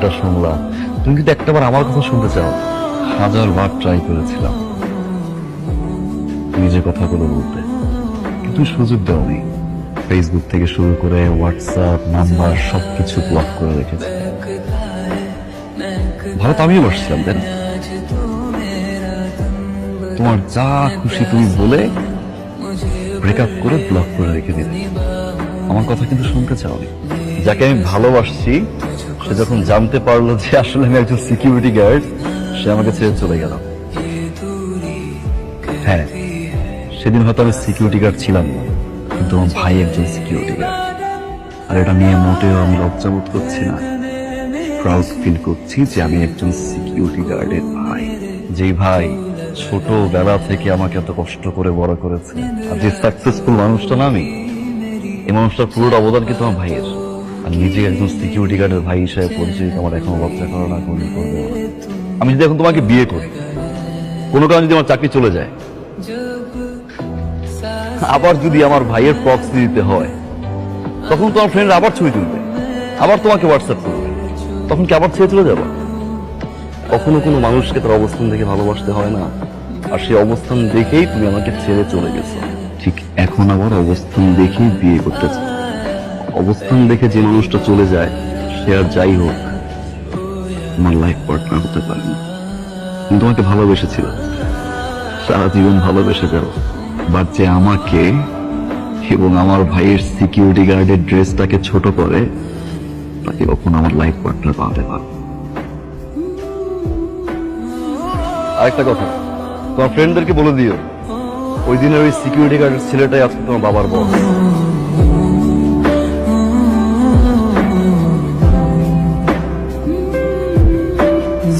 এটা শুনলাম, তুমি কিন্তু একটাবার আমার কথা শুনতে চাও। 1000বার ট্রাই করেছিলাম নিজের কথাগুলো বলতে, কিন্তু সুযোগ দাওনি। ফেসবুক থেকে শুরু করে হোয়াটসঅ্যাপ নাম্বার সবকিছু ব্লক করে রেখেছে। ভালো তো আমিও বসছিলাম, তাই না? তোমার যা খুশি তুমি বলে ব্রেকআপ করে ব্লক করে রেখে দিলে। আমার কথা কিন্তু শুনতে চাওনি। যাকে আমি ভালোবাসছি সে যখন জানতে পারলো যে আসলে আমি একজন সিকিউরিটি গার্ড, সে আমাকে ছেড়ে চলে গেল। হ্যাঁ, সেদিন হয়তো আমি সিকিউরিটি গার্ড ছিলাম না, কিন্তু আমার ভাই একজন সিকিউরিটি গার্ড। আর এটা নিয়ে মোটেও আমি লজ্জাবোধ করছি না, প্রাউড ফিল করছি যে আমি একজন সিকিউরিটি গার্ডের ভাই। যেই ভাই ছোটবেলা থেকে আমাকে এত কষ্ট করে বড় করেছে। আর যে সাকসেসফুল মানুষটা না আমি, এই মানুষটার পুরোটা অবদান কিন্তু আমার ভাইয়ের। আর নিজে একজন সিকিউরিটি গার্ডের ভাই হিসেবে পরিচয় আমার এখনো লজ্জা করো না, করবে না। আমি যদি এখন তোমাকে বিয়ে করি, কোনো কারণে যদি আমার চাকরি চলে যায়, আবার যদি আমার ভাইয়ের প্রক্সি দিতে হয়, তখন তোমার ফ্রেন্ড আবার ছবি তুলবে, আবার তোমাকে হোয়াটসঅ্যাপ করবে, তখন কি আবার ছেড়ে চলে যাবো? কখনো কোনো মানুষকে তার অবস্থান দেখে ভালোবাসতে হয় না, আর সেই অবস্থান দেখেই তুমি আমাকে ছেড়ে চলে গেছো। ঠিক এখন আবার অবস্থান দেখেই বিয়ে করতে চাও। অবস্থান দেখে যে মানুষটা চলে যায়, সে আর যাই হোক আমার লাইফ পার্টনার হতে পারে না। আমি তোমাকে ভালোবেসেছিলাম, সারা জীবন ভালোবেসে যাও। বাট যে আমাকে এবং আমার ভাইয়ের সিকিউরিটি গার্ডের ড্রেসটাকে ছোট করে, তাকে কখনো আমার লাইফ পার্টনার বানাতে পারবে। আরেকটা কথা, তোমার ফ্রেন্ডদেরকে বলে দিও, ওই দিনের ওই সিকিউরিটি গার্ডের ছেলেটাই আজকে তোমার বাবার বস।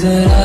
जरा